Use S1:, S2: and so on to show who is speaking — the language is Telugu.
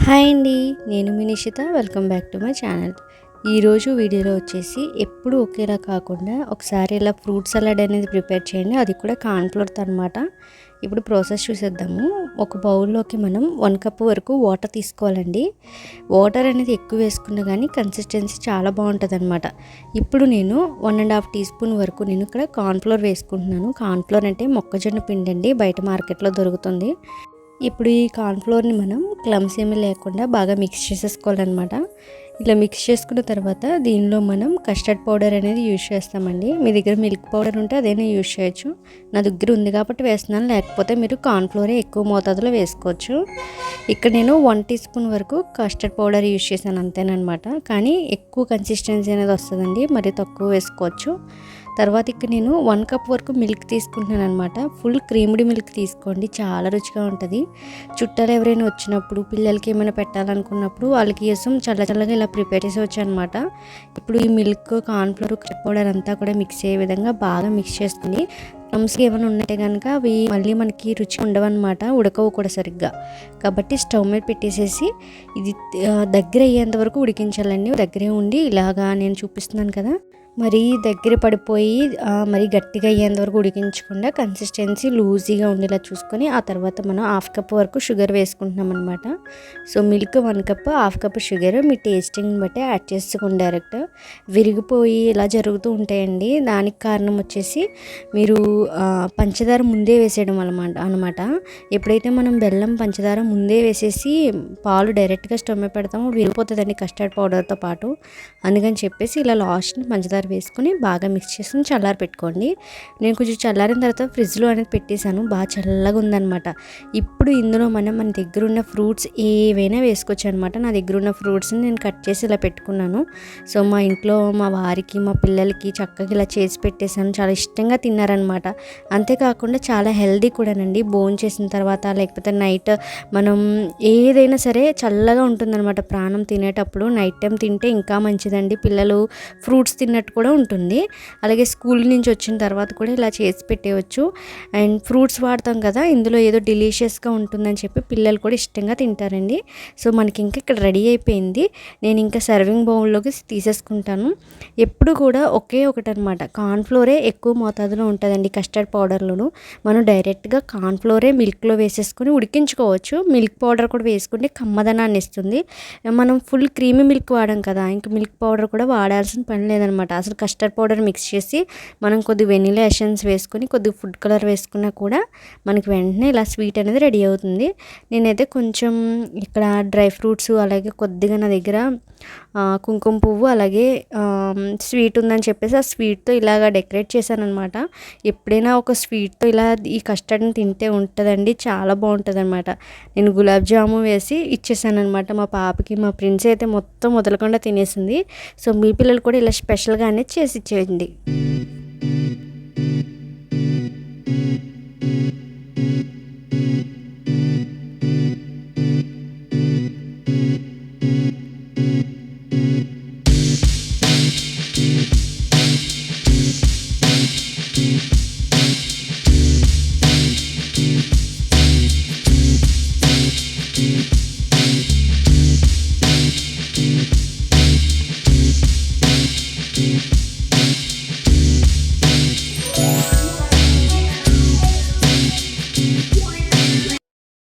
S1: హాయ్ అండి, నేను మీ Nishitha. Welcome back to my channel. ఈరోజు వీడియోలో వచ్చేసి ఎప్పుడు ఒకేలా కాకుండా ఒకసారి ఇలా ఫ్రూట్ సలాడ్ అనేది ప్రిపేర్ చేయండి, అది కూడా కార్న్‌ఫ్లోర్‌తో అనమాట. ఇప్పుడు ప్రాసెస్ చూసేద్దాము. ఒక బౌల్లోకి మనం 1 కప్ వరకు వాటర్ తీసుకోవాలండి. వాటర్ అనేది ఎక్కువ వేసుకున్నా కానీ కన్సిస్టెన్సీ చాలా బాగుంటుందన్నమాట. ఇప్పుడు నేను 1.5 టీ స్పూన్ వరకు నేను ఇక్కడ కార్న్‌ఫ్లోర్ వేసుకుంటున్నాను. కార్న్‌ఫ్లోర్ అంటే మొక్కజొన్న పిండి అండి, బయట మార్కెట్లో దొరుకుతుంది. ఇప్పుడు ఈ కార్న్‌ఫ్లోర్‌ని మనం క్లమ్స్ ఏమీ లేకుండా బాగా మిక్స్ చేసేసుకోవాలన్నమాట. ఇలా మిక్స్ చేసుకున్న తర్వాత దీనిలో మనం కస్టర్డ్ పౌడర్ అనేది యూజ్ చేస్తామండి. మీ దగ్గర మిల్క్ పౌడర్ ఉంటే అదైనా యూజ్ చేయొచ్చు. నా దగ్గర ఉంది కాబట్టి వేస్తున్నాను, లేకపోతే మీరు కార్న్‌ఫ్లోరే ఎక్కువ మోతాదులో వేసుకోవచ్చు. ఇక్కడ నేను 1 టీ స్పూన్ వరకు కస్టర్డ్ పౌడర్ యూజ్ చేశాను అంతేనమాట. కానీ ఎక్కువ కన్సిస్టెన్సీ అనేది వస్తుందండి, మరి తక్కువ వేసుకోవచ్చు. తర్వాత ఇక్కడ నేను 1 కప్ వరకు మిల్క్ తీసుకుంటున్నాను అనమాట. ఫుల్ క్రీమ్డ్ మిల్క్ తీసుకోండి, చాలా రుచిగా ఉంటుంది. చుట్టాలు ఎవరైనా వచ్చినప్పుడు, పిల్లలకి ఏమైనా పెట్టాలనుకున్నప్పుడు వాళ్ళకి కోసం చల్లగా ఇలా ప్రిపేర్ చేసి వచ్చానమాట. ఇప్పుడు ఈ మిల్క్, కార్న్‌ఫ్లోర్, కస్టర్డ్ పౌడర్ అంతా కూడా మిక్స్ అయ్యే విధంగా బాగా మిక్స్ చేసుకుని, క్రమ్స్ ఏమైనా ఉంటే కనుక అవి మళ్ళీ మనకి రుచి ఉండవన్నమాట, ఉడకవు కూడా సరిగ్గా. కాబట్టి స్టవ్ మీద పెట్టేసేసి ఇది దగ్గర అయ్యేంత వరకు ఉడికించాలండి. దగ్గరే ఉండి ఇలాగా నేను చూపిస్తున్నాను కదా, మరీ దగ్గర పడిపోయి మరీ గట్టిగా అయ్యేంత వరకు ఉడికించకుండా కన్సిస్టెన్సీ లూజీగా ఉండేలా చూసుకొని ఆ తర్వాత మనం 1/2 కప్ వరకు షుగర్ వేసుకుంటున్నాం అనమాట. So milk 1 cup, 1/2 cup sugar మీ టేస్టింగ్ని బట్టి యాడ్ చేసుకోండి. డైరెక్ట్ విరిగిపోయి ఇలా జరుగుతూ ఉంటాయండి. దానికి కారణం వచ్చేసి మీరు పంచదార ముందే వేసేయడం అనమాట. ఎప్పుడైతే మనం బెల్లం, పంచదార ముందే వేసేసి పాలు డైరెక్ట్గా స్టవ్ మీద పెడతామో విరిగిపోతుందండి కస్టర్డ్ పౌడర్తో పాటు. అందుకని చెప్పేసి ఇలా లాస్ట్ని పంచదార వేసుకుని బాగా మిక్స్ చేసుకుని చల్లారి పెట్టుకోండి. నేను కొంచెం చల్లారిన తర్వాత ఫ్రిడ్జ్లో అనేది పెట్టేశాను, బాగా చల్లగా ఉందన్నమాట. ఇప్పుడు ఇందులో మన దగ్గర ఉన్న ఫ్రూట్స్ ఏవైనా వేసుకోవచ్చు అనమాట. నా దగ్గర ఉన్న ఫ్రూట్స్ని నేను కట్ చేసి ఇలా పెట్టుకున్నాను. సో మా ఇంట్లో మా వారికి, మా పిల్లలకి చక్కగా ఇలా చేసి పెట్టేశాను. చాలా ఇష్టంగా తిన్నారనమాట. అంతేకాకుండా చాలా హెల్దీ కూడానండి. భోజనం చేసిన తర్వాత లేకపోతే నైట్ మనం ఏదైనా సరే చల్లగా ఉంటుందన్నమాట ప్రాణం తినేటప్పుడు. నైట్ టైం తింటే ఇంకా మంచిదండి, పిల్లలు ఫ్రూట్స్ తిన్నట్టు కూడా ఉంటుంది. అలాగే స్కూల్ నుంచి వచ్చిన తర్వాత కూడా ఇలా చేసి పెట్టేయచ్చు. అండ్ ఫ్రూట్స్ వాడతాం కదా, ఇందులో ఏదో డెలీషియస్గా ఉంటుందని చెప్పి పిల్లలు కూడా ఇష్టంగా తింటారండి. సో మనకి ఇంకా ఇక్కడ రెడీ అయిపోయింది. నేను ఇంకా సర్వింగ్ బౌల్లోకి తీసేసుకుంటాను. ఎప్పుడు కూడా ఒకే ఒకటి అనమాట, కార్న్‌ఫ్లోరే ఎక్కువ మోతాదులో ఉంటుందండి కస్టర్డ్ పౌడర్లోను. మనం డైరెక్ట్గా కార్న్‌ఫ్లోరే మిల్క్లో వేసేసుకొని ఉడికించుకోవచ్చు. మిల్క్ పౌడర్ కూడా వేసుకుంటే కమ్మదనాన్ని ఇస్తుంది. మనం ఫుల్ క్రీమీ మిల్క్ వాడాం కదా, ఇంకా మిల్క్ పౌడర్ కూడా వాడాల్సిన పని లేదనమాట. అసలు కస్టర్డ్ పౌడర్ మిక్స్ చేసి మనం కొద్ది వెనిలా ఎసెన్స్ వేసుకొని కొద్ది ఫుడ్ కలర్ వేసుకున్నా కూడా మనకి వెంటనే ఇలా స్వీట్ అనేది రెడీ అవుతుంది. నేనైతే కొంచెం ఇక్కడ డ్రై ఫ్రూట్స్, అలాగే కొద్దిగా నా దగ్గర కుంకుమ పువ్వు, అలాగే స్వీట్ ఉందని చెప్పేసి ఆ స్వీట్తో ఇలాగ డెకరేట్ చేశాను అనమాట. ఎప్పుడైనా ఒక స్వీట్తో ఇలా ఈ కస్టర్డ్ని తింటే ఉంటుందండి, చాలా బాగుంటుంది అనమాట. నేను గులాబ్ జాము వేసి ఇచ్చేసాను అనమాట మా పాపకి. మా ప్రిన్స్ అయితే మొత్తం వదలకుండా తినేసింది. సో మీ పిల్లలు కూడా ఇలా స్పెషల్గా అనేది చేసి ఇచ్చేయండి.